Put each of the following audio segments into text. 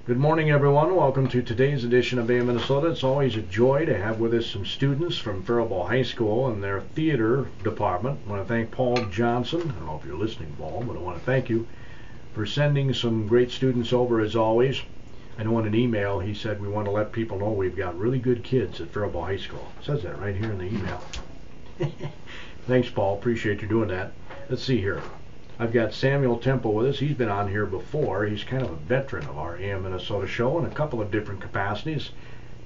Good morning, everyone. Welcome to today's edition of AM Minnesota. It's always a joy to have with us some students from Faribault High School and their theater department. I want to thank Paul Johnson. I don't know if you're listening, Paul, but I want to thank you for sending some great students over as always. I know in an email he said we want to let people know we've got really good kids at Faribault High School. It says that right here in the email. Thanks, Paul. Appreciate you doing that. Let's see here. I've got Samuel Temple with us. He's been on here before. He's kind of a veteran of our AM Minnesota show in a couple of different capacities.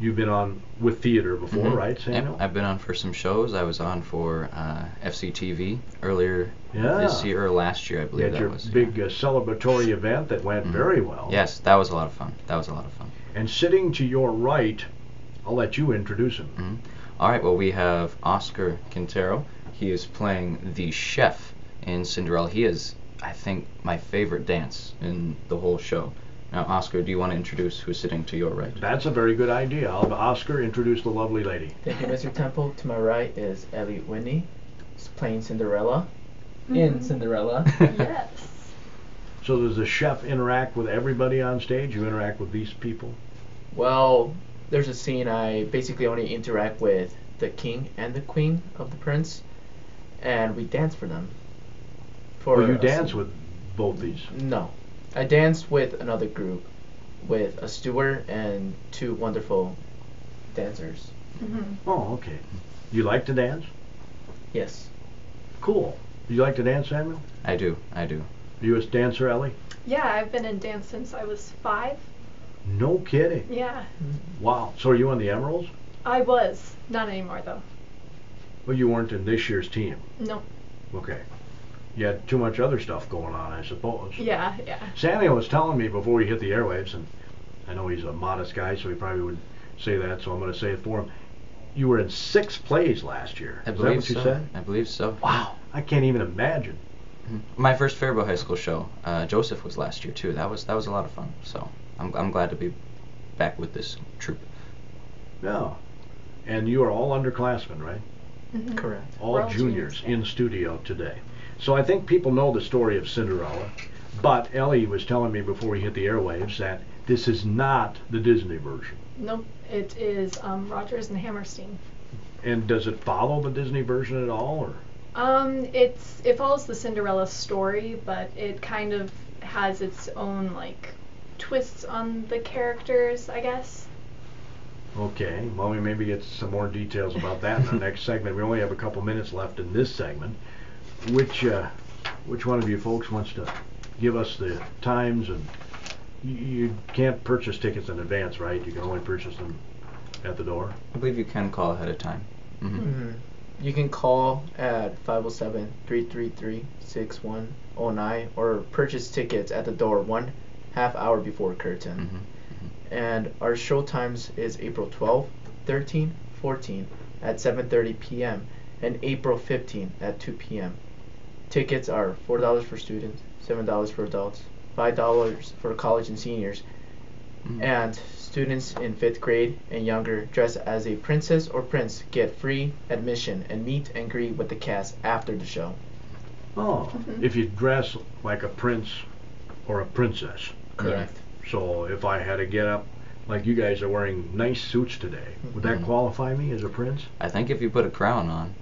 You've been on with theater before, right, Samuel? Yep, I've been on for some shows. I was on for FCTV earlier this year, or last year, I believe that was. Big celebratory event that went very well. Yes, that was a lot of fun. And sitting to your right, I'll let you introduce him. All right, well, we have Oscar Quintero. He is playing the chef in Cinderella. He is, I think, my favorite dance in the whole show. Now, Oscar, do you want to introduce who's sitting to your right? That's a very good idea. I'll have Oscar introduce the lovely lady. Thank you, Mr. Temple. To my right is Ellie Whitney, playing Cinderella in Cinderella. Yes. So does the chef interact with everybody on stage? You interact with these people? Well, there's a scene I basically only interact with the king and the queen of the prince, and we dance for them. You dance with both these? No. I danced with another group, with a steward and two wonderful dancers. Oh, okay. You like to dance? Yes. Cool. Do you like to dance, Samuel? I do. Are you a dancer, Ellie? Yeah, I've been in dance since I was 5. No kidding. Yeah. Wow. So are you on the Emeralds? I was. Not anymore, though. Well, you weren't in this year's team. No. Okay. You had too much other stuff going on, I suppose. Yeah. Samuel was telling me before we hit the airwaves, and I know he's a modest guy, so he probably wouldn't say that, so I'm going to say it for him. You were in 6 plays last year. I Is believe that what you so. said? I believe so. Wow. I can't even imagine. My first Faribault High School show, Joseph, was last year too. That was a lot of fun. So I'm glad to be back with this troupe. Yeah. And you are all underclassmen, right? Correct. All juniors in studio today. So I think people know the story of Cinderella, but Ellie was telling me before we hit the airwaves that this is not the Disney version. Nope. It is Rodgers and Hammerstein. And does it follow the Disney version at all, or? It follows the Cinderella story, but it kind of has its own twists on the characters, I guess. Okay, well, we maybe get some more details about that in our next segment. We only have a couple minutes left in this segment. Which one of you folks wants to give us the times? And you can't purchase tickets in advance, right? You can only purchase them at the door. I believe you can call ahead of time. You can call at 507-333-6109 or purchase tickets at the door 1/2 hour before curtain. And our show times is April 12, 13, 14 at 7:30 p.m. and April 15 at 2 p.m. Tickets are $4 for students, $7 for adults, $5 for college and seniors, and students in 5th grade and younger dressed as a princess or prince get free admission and meet and greet with the cast after the show. Oh, if you dress like a prince or a princess. Correct. So if I had to get up, like you guys are wearing nice suits today, would that qualify me as a prince? I think if you put a crown on.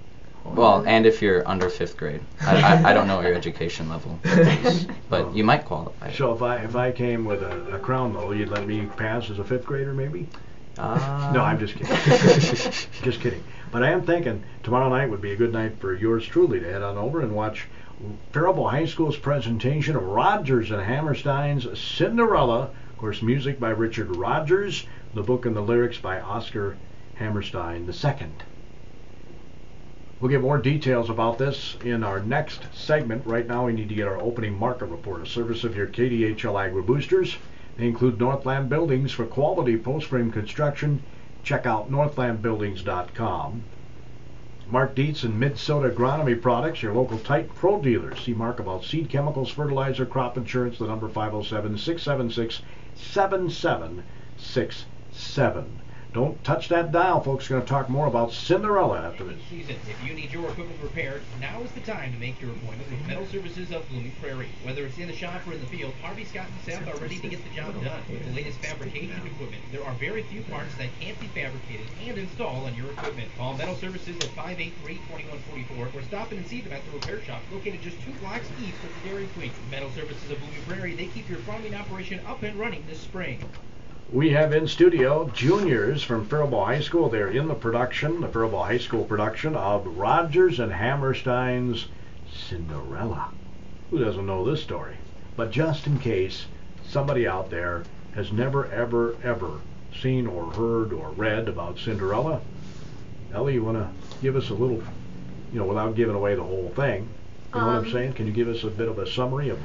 Well, and if you're under 5th grade. I don't know your education level, but you might qualify. So if I came with a crown, though, you'd let me pass as a 5th grader, maybe? No, I'm just kidding. Just kidding. But I am thinking tomorrow night would be a good night for yours truly to head on over and watch Faribault High School's presentation of Rodgers and Hammerstein's Cinderella. Of course, music by Richard Rodgers, the book and the lyrics by Oscar Hammerstein II. We'll get more details about this in our next segment. Right now we need to get our opening market report, a service of your KDHL Agri Boosters. They include Northland Buildings for quality post-frame construction. Check out northlandbuildings.com. Mark Dietz and Minnesota Agronomy Products, your local Titan Pro dealers. See Mark about seed chemicals, fertilizer, crop insurance, the number 507-676-7767. Don't touch that dial, folks. We're going to talk more about Cinderella after this. Season. If you need your equipment repaired, now is the time to make your appointment with Metal Services of Blooming Prairie. Whether it's in the shop or in the field, Harvey, Scott, and Seth are ready to get the job done. With the latest fabrication equipment, there are very few parts that can't be fabricated and installed on your equipment. Call Metal Services at 583-2144 or stop in and see them at the repair shop located just 2 blocks east of the Dairy Queen. Metal Services of Blooming Prairie, they keep your farming operation up and running this spring. We have in studio juniors from Faribault High School. They're in the Faribault High School production of Rodgers and Hammerstein's Cinderella. Who doesn't know this story? But just in case somebody out there has never, ever, ever seen or heard or read about Cinderella, Ellie, you want to give us a little, without giving away the whole thing, you know what I'm saying? Can you give us a bit of a summary of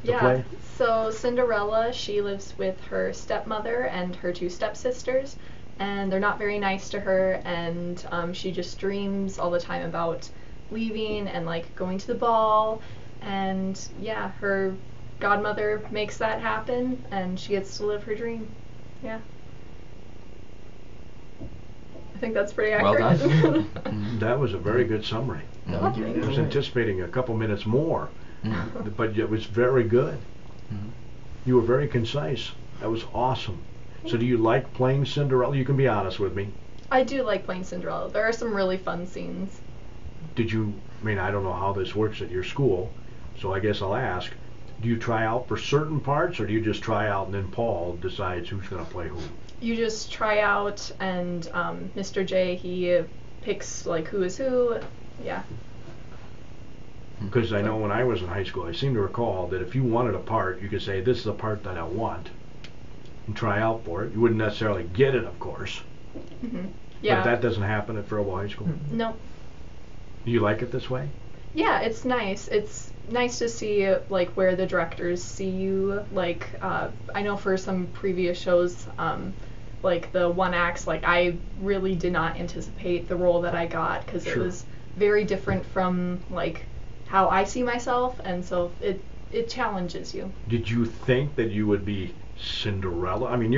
the play? So Cinderella, she lives with her stepmother and her 2 stepsisters, and they're not very nice to her, and she just dreams all the time about leaving and like going to the ball, and yeah, her godmother makes that happen, and she gets to live her dream. Yeah. I think that's pretty accurate. Well done. That was a very good summary. I was anticipating a couple minutes more, but it was very good. You were very concise. That was awesome. So do you like playing Cinderella? You can be honest with me. I do like playing Cinderella. There are some really fun scenes. I don't know how this works at your school, so I guess I'll ask, do you try out for certain parts, or do you just try out and then Paul decides who's going to play who? You just try out, and Mr. J, he picks like who is who. Yeah. Because I know when I was in high school, I seem to recall that if you wanted a part, you could say, this is the part that I want, and try out for it. You wouldn't necessarily get it, of course. Yeah. But that doesn't happen at Faribault High School? No. Do you like it this way? Yeah, it's nice. It's nice to see like where the directors see you. Like I know for some previous shows, like the one acts, like I really did not anticipate the role that I got, because it was very different from like how I see myself, and so it challenges you. Did you think that you would be Cinderella? I mean,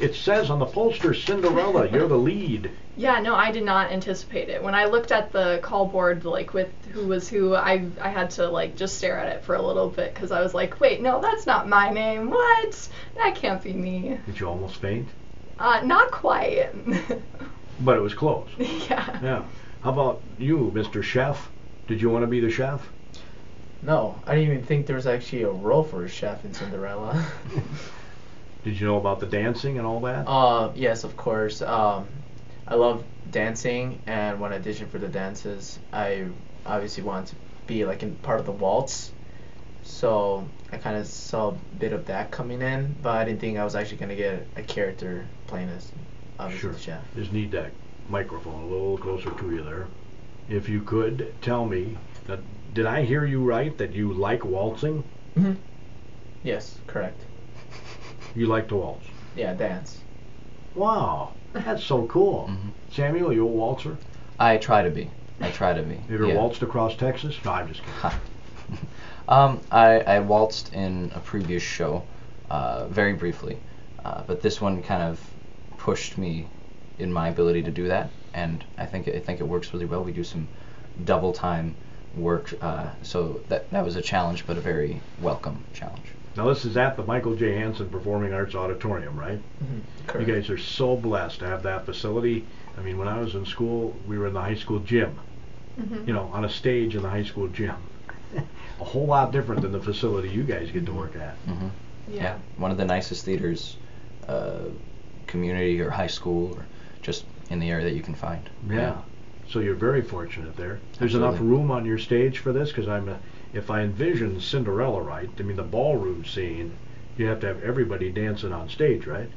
it says on the poster Cinderella, you're the lead. Yeah, no, I did not anticipate it. When I looked at the call board, like with who was who, I had to like just stare at it for a little bit, because I was like, wait, no, that's not my name. What? That can't be me. Did you almost faint? Not quite. But it was close. Yeah. Yeah. How about you, Mr. Chef? Did you want to be the chef? No, I didn't even think there was actually a role for a chef in Cinderella. Did you know about the dancing and all that? Yes, of course. I love dancing, and when I auditioned for the dances, I obviously wanted to be like in part of the waltz. So I kind of saw a bit of that coming in, but I didn't think I was actually going to get a character playing as obviously the chef. Just need that microphone a little closer to you there. If you could tell me, did I hear you right, that you like waltzing? Yes, correct. You like to waltz? Yeah, dance. Wow, that's so cool. Samuel, are you a waltzer? I try to be. You ever waltzed across Texas? No, I'm just kidding. I waltzed in a previous show, very briefly, but this one kind of pushed me in my ability to do that, and I think it works really well. We do some double time work, so that was a challenge, but a very welcome challenge. Now this is at the Michael J. Hanson Performing Arts Auditorium, right? Correct. You guys are so blessed to have that facility. I mean, when I was in school, we were in the high school gym, on a stage in the high school gym. A whole lot different than the facility you guys get to work at. Yeah, one of the nicest theaters, community or high school or just in the area that you can find. Yeah. So you're very fortunate there. There's Absolutely. enough room on your stage for this, because if I envision Cinderella right, I mean the ballroom scene, you have to have everybody dancing on stage, right?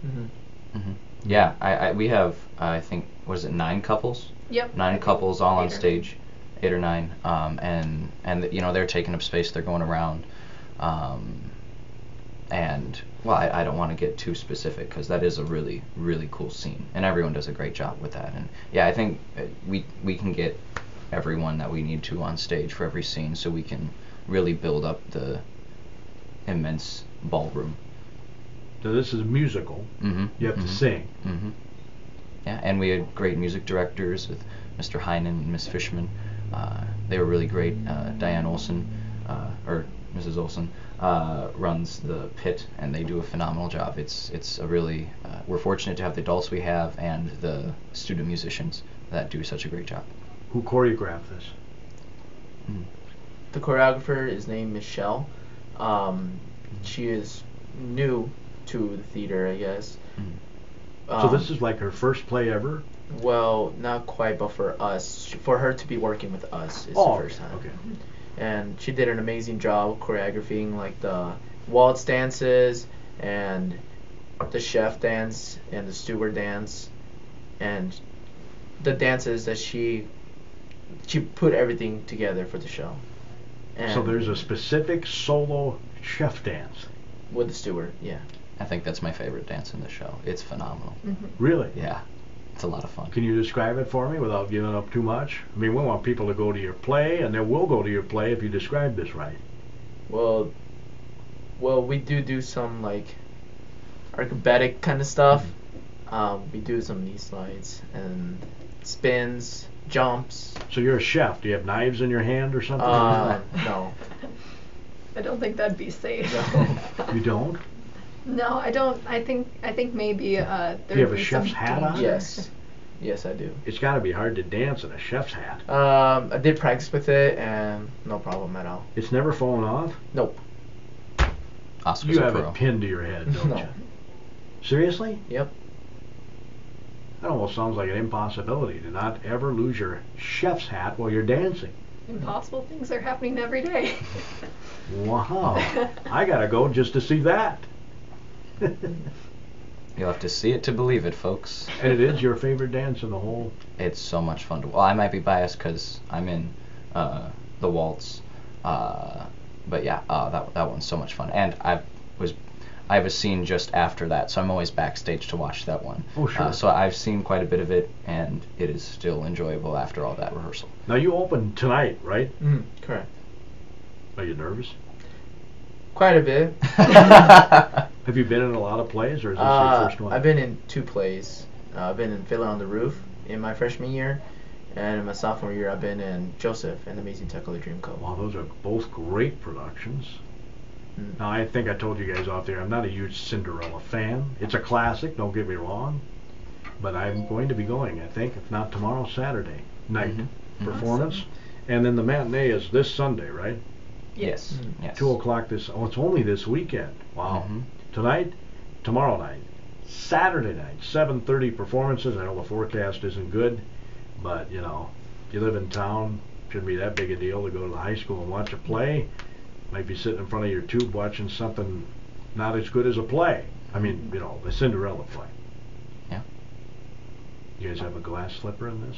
Yeah, we have I think, what is it, 9 couples? Yep. 9 couples all on stage, 8 or 9, and they're taking up space. They're going around, and well, I don't want to get too specific, because that is a really, really cool scene, and everyone does a great job with that. And yeah, I think we can get everyone that we need to on stage for every scene, so we can really build up the immense ballroom. So this is a musical. You have to sing. Yeah, and we had great music directors with Mr. Heinen and Miss Fishman. They were really great. Diane Olson, or Mrs. Olson, runs the pit, and they do a phenomenal job. It's a really we're fortunate to have the adults we have and the student musicians that do such a great job. Who choreographed this? The choreographer is named Michelle. She is new to the theater, I guess. So this is like her first play ever? Well, not quite, but for us, for her to be working with us is the first time. Okay. And she did an amazing job choreographing like the waltz dances and the chef dance and the steward dance and the dances that she put everything together for the show. And so there's a specific solo chef dance with the steward, yeah. I think that's my favorite dance in the show. It's phenomenal. Really? Yeah, it's a lot of fun. Can you describe it for me without giving up too much? I mean, we want people to go to your play, and they will go to your play if you describe this right. Well, we do some like acrobatic kind of stuff. We do some knee slides and spins, jumps. So you're a chef. Do you have knives in your hand or something? No. I don't think that'd be safe. You don't? No, I don't. I think maybe there'd Do you have a be chef's some hat on? danger. Yes, I do. It's got to be hard to dance in a chef's hat. I did practice with it, and no problem at all. It's never fallen off? Nope. Oscar's You a have pro. it pinned to your head, don't No. you? Seriously? Yep. That almost sounds like an impossibility to not ever lose your chef's hat while you're dancing. Impossible things are happening every day. Wow. I got to go just to see that. You'll have to see it to believe it, folks. And it is your favorite dance in the whole... It's so much fun to. Well, I might be biased because I'm in the waltz, but yeah, that one's so much fun. And I have a scene just after that, so I'm always backstage to watch that one. Oh, sure. So I've seen quite a bit of it, and it is still enjoyable after all that rehearsal. Now you open tonight, right? Correct. Are you nervous? Quite a bit. Have you been in a lot of plays, or is this your first one? I've been in 2 plays. I've been in Fiddler on the Roof in my freshman year, and in my sophomore year I've been in Joseph and the Amazing Technicolor Dreamcoat. Wow, those are both great productions. Now, I think I told you guys out there, I'm not a huge Cinderella fan. It's a classic, don't get me wrong, but I'm going to be going, I think, if not tomorrow, Saturday night performance. Awesome. And then the matinee is this Sunday, right? Yes. Yes. 2 o'clock this, it's only this weekend. Wow. Tonight, tomorrow night, Saturday night, 7:30 performances. I know the forecast isn't good, but, you know, if you live in town, shouldn't be that big a deal to go to the high school and watch a play. Might be sitting in front of your tube watching something not as good as a play. I mean, you know, the Cinderella play. Yeah. You guys have a glass slipper in this?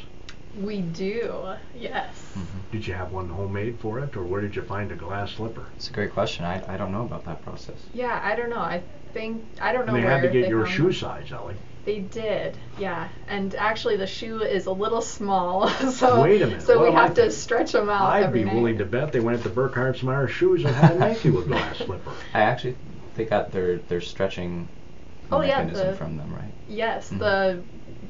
We do, yes. Did you have one homemade for it, or where did you find a glass slipper? It's a great question. I don't know about that process. Yeah, I don't know. I don't know And they where had to get they your found shoe them. size, Ellie. They did, yeah. And actually, the shoe is a little small, so Wait a minute, so what we am I have to thinking? stretch them out I'd every be night. willing to bet they went to Burkhardt's Shoes and had to make you a glass slipper. I actually they got their stretching Oh, yeah, mechanism from them, right? Yes,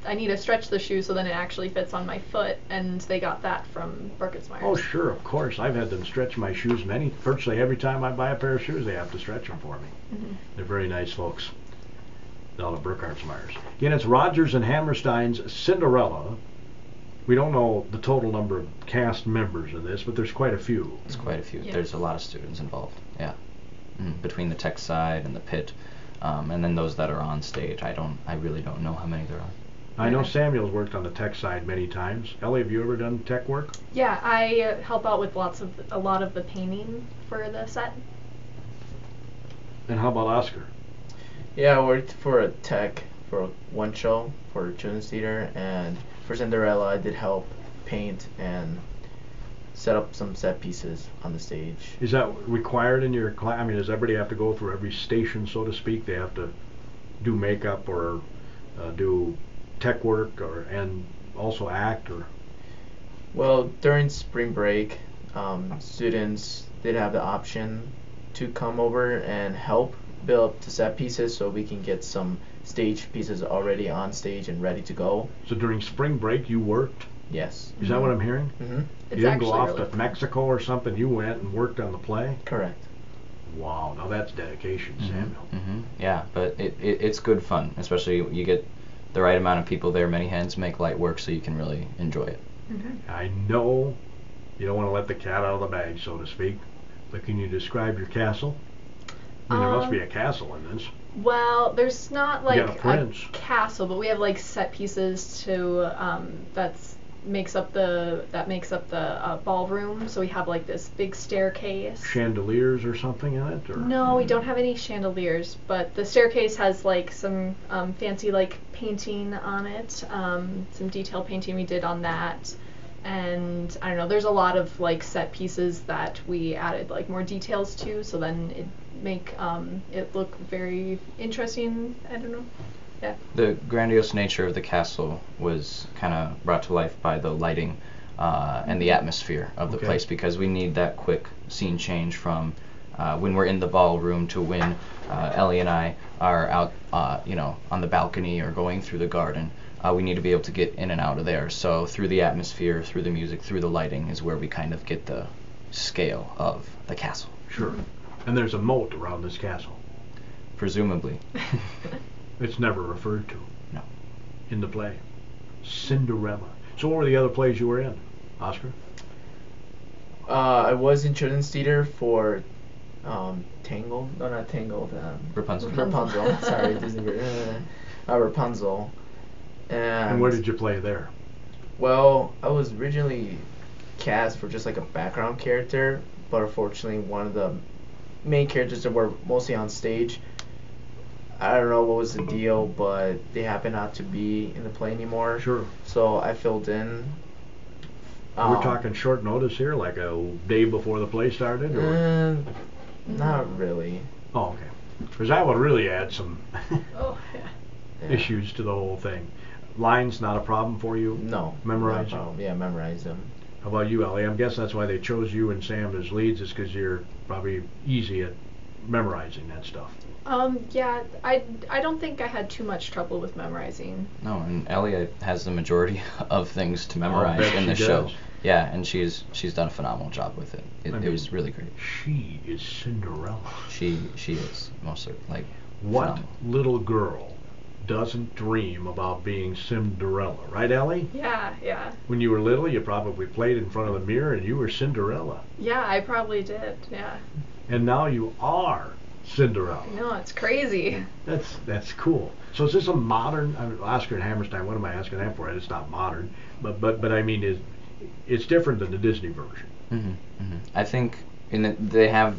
I need to stretch the shoe so then it actually fits on my foot, and they got that from Burkhardt. Oh, sure, of course. I've had them stretch my shoes virtually every time I buy a pair of shoes, they have to stretch them for me. They're very nice folks. Down at Burkhardt's. Again, it's Rodgers and Hammerstein's Cinderella. We don't know the total number of cast members in this, but there's quite a few. It's quite a few. Yes. There's a lot of students involved. Yeah. Between the tech side and the pit, and then those that are on stage. I really don't know how many there are. I know Samuel's worked on the tech side many times. Ellie, have you ever done tech work? Yeah, I help out with a lot of the painting for the set. And how about Oscar? Yeah, I worked for a tech for one show for children's theater, and for Cinderella I did help paint and set up some set pieces on the stage. Is that required in your class? I mean, does everybody have to go through every station, so to speak? They have to do makeup or do tech work and also act, or? Well, during spring break, students did have the option to come over and help build up the set pieces so we can get some stage pieces already on stage and ready to go. So during spring break you worked? Yes. Is that what I'm hearing? Mm-hmm. You didn't go off to Mexico or something, you went and worked on the play? Correct. Wow, now that's dedication, Samuel. Yeah, but it's good fun, especially you get the right amount of people there, many hands make light work, so you can really enjoy it. I know you don't want to let the cat out of the bag, so to speak, but can you describe your castle? I mean, there must be a castle in this. Well, there's not like a castle, but we have like set pieces to that makes up the ballroom. So we have like this big staircase. Chandeliers or something in it? Or? No, we don't have any chandeliers, but the staircase has like some fancy like painting on it, some detail painting we did on that. And I don't know, there's a lot of like set pieces that we added like more details to, so then it make it look very interesting. I don't know. Yeah. The grandiose nature of the castle was kind of brought to life by the lighting and the atmosphere of the place, because we need that quick scene change from when we're in the ballroom to when Ellie and I are out, on the balcony or going through the garden. We need to be able to get in and out of there. So through the atmosphere, through the music, through the lighting is where we kind of get the scale of the castle. Sure. And there's a moat around this castle. Presumably. It's never referred to. No. In the play. Cinderella. So what were the other plays you were in, Oscar? I was in children's theater for Tangled. No, not Tangled. Rapunzel. Rapunzel. Sorry, Disney. Rapunzel. And where did you play there? Well, I was originally cast for just like a background character, but unfortunately one of the main characters that were mostly on stage, I don't know what was the deal, but they happen not to be in the play anymore. Sure. So I filled in. We're talking short notice here, like a day before the play started? Or? Not really. Oh, okay. Because that would really add some Yeah. issues to the whole thing. Lines not a problem for you? No. Memorize them? Yeah, memorize them. How about you, Ellie? I'm guessing that's why they chose you and Sam as leads, is because you're probably easy at memorizing that stuff. Yeah, I don't think I had too much trouble with memorizing. No, and Ellie has the majority of things to memorize in the show. Yeah, and she's done a phenomenal job with it. It was really great. She is Cinderella. She is most certainly, like, what phenomenal. Little girl doesn't dream about being Cinderella, right, Ellie? Yeah. When you were little, you probably played in front of the mirror and you were Cinderella. Yeah, I probably did. Yeah. And now you are Cinderella. No, it's crazy. That's cool. So is this a modern? I mean, Oscar and Hammerstein? What am I asking that for? It's not modern, but I mean, it's different than the Disney version. I think they have,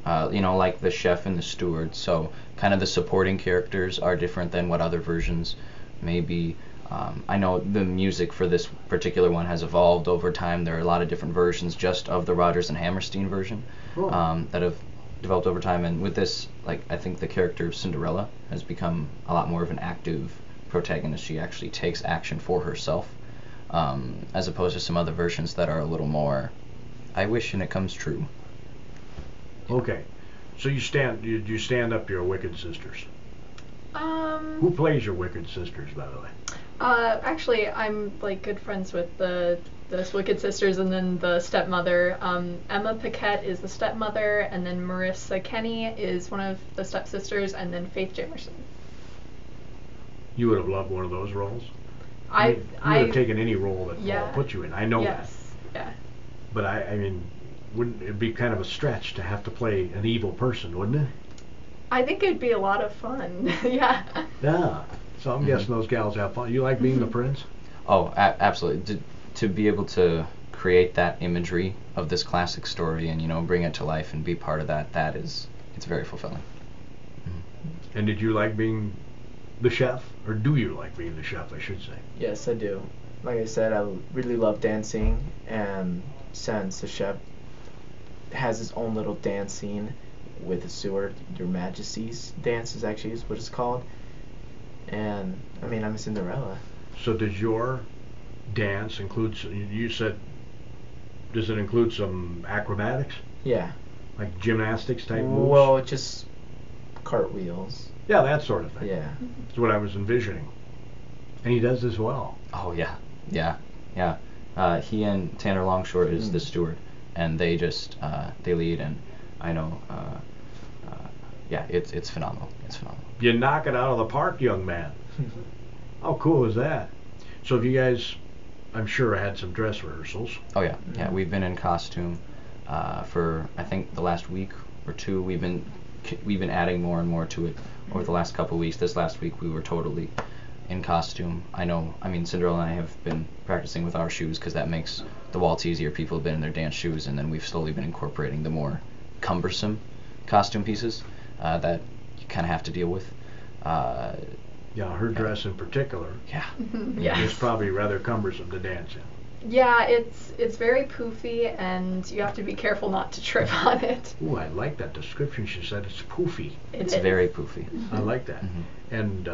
like the chef and the steward. So kind of the supporting characters are different than what other versions may be. I know the music for this particular one has evolved over time. There are a lot of different versions just of the Rodgers and Hammerstein version that have developed over time. And with this, like, I think the character of Cinderella has become a lot more of an active protagonist. She actually takes action for herself, as opposed to some other versions that are a little more, I wish and it comes true. Okay, so you stand up your Wicked Sisters. Who plays your Wicked Sisters, by the way? Actually, I'm like good friends with the Wicked Sisters, and then the stepmother. Emma Paquette is the stepmother, and then Marissa Kenny is one of the stepsisters, and then Faith Jamerson. You would have loved one of those roles? You would have taken any role that Paul put you in. I know that. Yeah. But I mean, wouldn't it be kind of a stretch to have to play an evil person, wouldn't it? I think it'd be a lot of fun. Yeah. Yeah. So I'm guessing those gals have fun. You like being the prince? Oh, absolutely. To be able to create that imagery of this classic story and bring it to life and be part of that, it's very fulfilling. And did you like being the chef, or do you like being the chef, I should say? Yes, I do. Like I said, I really love dancing, and since the chef has his own little dance scene with the steward, Your Majesty's dance is actually what it's called. And I mean, I'm a Cinderella. So does your dance include? You said, does it include some acrobatics? Yeah. Like gymnastics type moves? Well, just cartwheels. Yeah, that sort of thing. Yeah. That's what I was envisioning. And he does this well. Oh yeah, yeah. He and Tanner Longshore is the steward, and they just they lead, and I know. Yeah, it's phenomenal. It's phenomenal. You knock it out of the park, young man. How cool is that? So have you guys, I'm sure, had some dress rehearsals? Oh yeah, yeah. We've been in costume for I think the last week or two. We've been adding more and more to it over the last couple of weeks. This last week we were totally in costume. I mean, Cinderella and I have been practicing with our shoes because that makes the waltz easier. People have been in their dance shoes, and then we've slowly been incorporating the more cumbersome costume pieces that you kind of have to deal with. Yeah, her dress in particular. Yeah. Yeah. It's probably rather cumbersome to dance in. Yeah, it's very poofy, and you have to be careful not to trip on it. Ooh, I like that description. She said it's poofy. It's very poofy. I like that. And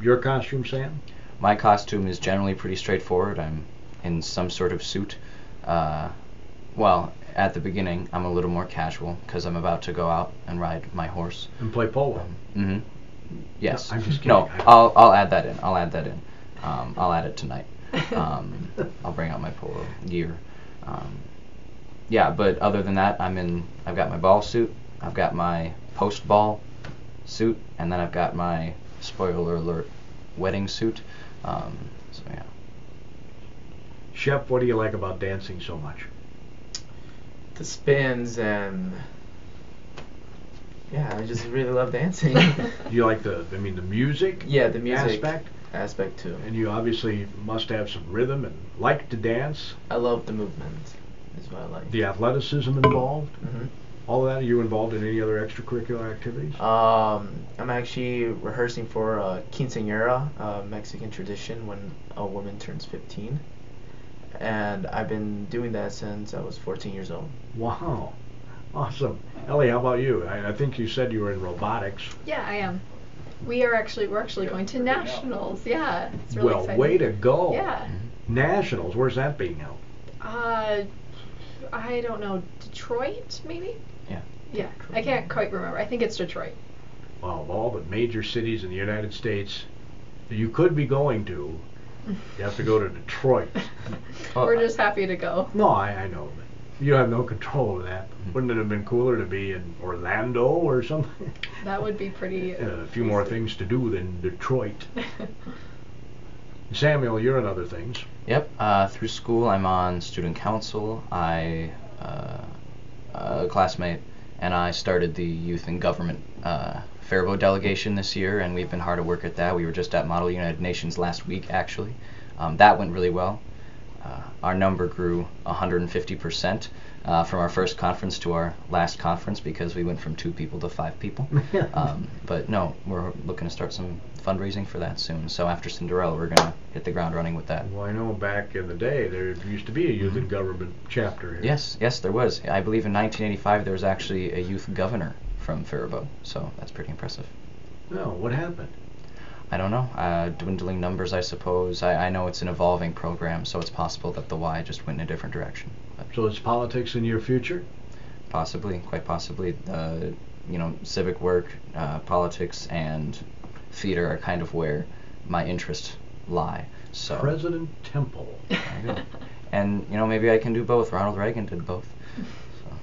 your costume, Sam? My costume is generally pretty straightforward. I'm in some sort of suit. Well, at the beginning, I'm a little more casual because I'm about to go out and ride my horse. And play polo. Yes. No, I'm just kidding. No, I'll add that in. I'll add it tonight. I'll bring out my polo gear. Yeah, but other than that, I've got my ball suit, I've got my post-ball suit, and then I've got my, spoiler alert, wedding suit. So yeah. Shep, what do you like about dancing so much? The spins and yeah, I just really love dancing. Do you like the music? Yeah, the music aspect too. And you obviously must have some rhythm and like to dance. I love the movement. Is what I like. The athleticism involved. Mm-hmm. All of that. Are you involved in any other extracurricular activities? I'm actually rehearsing for quinceañera, a Mexican tradition when a woman turns 15, and I've been doing that since I was 14 years old. Wow, awesome. Ellie, how about you? I think you said you were in robotics. Yeah, I am. We're actually going to nationals. Yeah, it's really exciting. Way to go. Yeah. Nationals. Where's that being held? I don't know. Detroit, maybe? Yeah. Yeah, I can't quite remember. I think it's Detroit. Well, of all the major cities in the United States that you could be going to, you have to go to Detroit. We're just happy to go. No, I know, but you have no control over that. Wouldn't it have been cooler to be in Orlando or something? That would be pretty... a few more things to do than Detroit. Samuel, you're in other things. Yep. Through school, I'm on student council. A classmate and I started the youth and government faribault delegation this year, and we've been hard at work at that. We were just at Model United Nations last week, actually. That went really well. Our number grew 150% from our first conference to our last conference because we went from 2 people to 5 people. But no, we're looking to start some fundraising for that soon. So after Cinderella, we're going to hit the ground running with that. Well, I know back in the day there used to be a youth and government chapter here. Yes, there was. I believe in 1985 there was actually a youth governor from Faribault, so that's pretty impressive. No, what happened? I don't know. Dwindling numbers, I suppose. I know it's an evolving program, so it's possible that the Y just went in a different direction. But so is politics in your future? Possibly, quite possibly. Civic work, politics, and theater are kind of where my interests lie. So President Temple. There you go. And maybe I can do both. Ronald Reagan did both. So.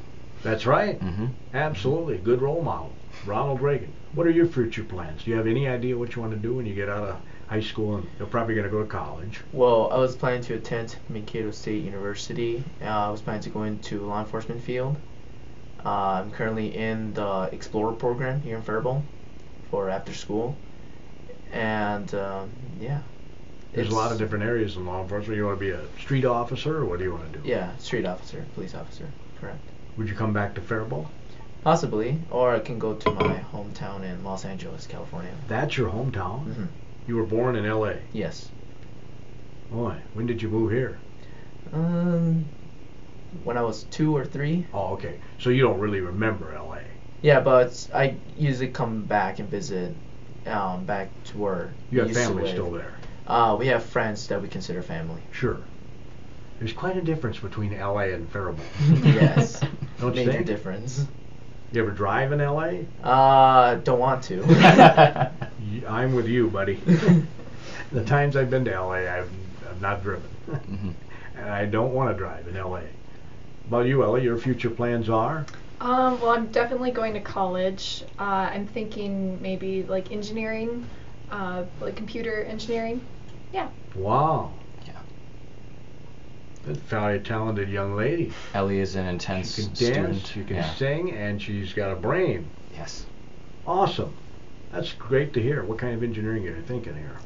That's right. Mm-hmm. Absolutely, good role model, Ronald Reagan. What are your future plans? Do you have any idea what you want to do when you get out of high school and you're probably going to go to college? Well, I was planning to attend Mankato State University. I was planning to go into law enforcement field. I'm currently in the Explorer program here in Faribault for after school. And yeah. There's a lot of different areas in law enforcement. You want to be a street officer, or what do you want to do? Yeah, street officer, police officer, correct. Would you come back to Faribault? Possibly, or I can go to my hometown in Los Angeles, California. That's your hometown? Mm-hmm. You were born in L.A.? Yes. Boy, when did you move here? When I was 2 or 3. Oh, okay. So you don't really remember L.A.? Yeah, but I usually come back and visit back to where you have family still there? We have friends that we consider family. Sure. There's quite a difference between L.A. and Faribault. Yes. Don't you Major think? difference. You ever drive in L.A.? Don't want to. I'm with you, buddy. The times I've been to L.A., I've not driven. Mm-hmm. And I don't want to drive in L.A. About you, Ellie, your future plans are? Well, I'm definitely going to college. I'm thinking maybe like engineering, like computer engineering. Yeah. Wow. Yeah. That's a very talented young lady. Ellie is an intense She can student. dance, she can Yeah. sing, and she's got a brain. Yes. Awesome. That's great to hear. What kind of engineering are you thinking here?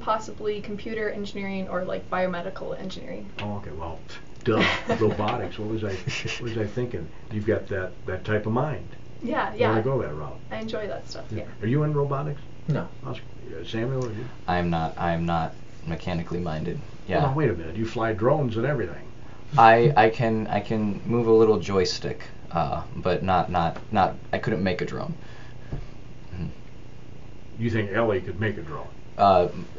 Possibly computer engineering or like biomedical engineering. Oh, okay. Well, duh. Robotics. What was I thinking? You've got that type of mind. Yeah, You yeah. want to go that route. I enjoy that stuff. Yeah. Are you in robotics? No. Samuel, are you? I am not mechanically minded. Yeah. Well, wait a minute. You fly drones and everything. I can move a little joystick, but not I couldn't make a drone. You think Ellie could make a drone?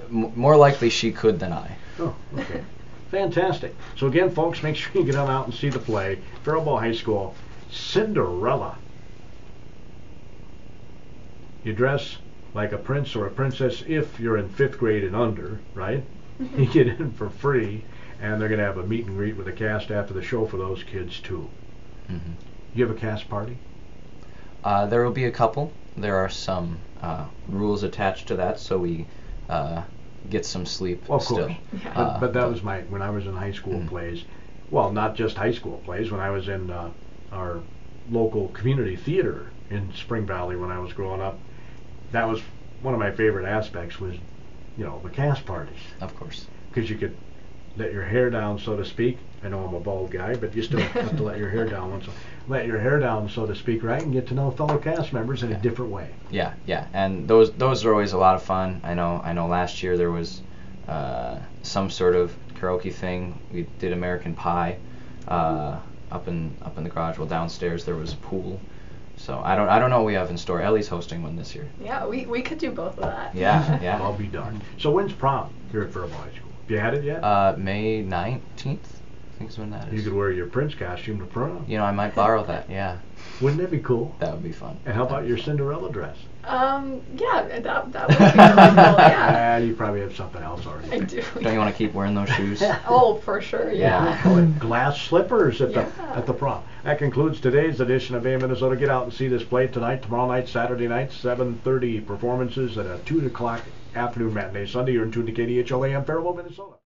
More likely she could than I. Oh, okay. Fantastic. So again, folks, make sure you get on out and see the play. Faribault High School, Cinderella. You dress like a prince or a princess if you're in 5th grade and under, right? You get in for free, and they're going to have a meet and greet with the cast after the show for those kids, too. Mm-hmm. You have a cast party? There will be a couple. There are some rules attached to that, so we get some sleep Well, of still. course. Yeah. But that was when I was in high school plays. Well, not just high school plays. When I was in our local community theater in Spring Valley when I was growing up, that was one of my favorite aspects was, the cast parties. Of course. Because you could let your hair down, so to speak. I know I'm a bald guy, but you still have to let your hair down once. Let your hair down, so to speak, right, and get to know fellow cast members in a different way. Yeah, and those are always a lot of fun. I know. Last year there was some sort of karaoke thing. We did American Pie up in the garage. Well, downstairs there was a pool. So I don't know what we have in store. Ellie's hosting one this year. Yeah, we could do both of that. Yeah. I'll be darned. So when's prom here at Faribault High School? Have you had it yet? May 19th. I think is when that is. You could wear your Prince costume to prom. I might borrow that. Yeah. Wouldn't that be cool? That would be fun. And how about your Cinderella dress? Yeah, that would be really cool. Yeah. You probably have something else already. I do. Don't you want to keep wearing those shoes? Oh, for sure. Yeah. Glass slippers at Yeah. the prom. That concludes today's edition of AM Minnesota. Get out and see this play tonight, tomorrow night, Saturday night, 7:30 performances, and a 2 o'clock afternoon matinee. Sunday, you're in tune to KDHL AM Faribault, Minnesota.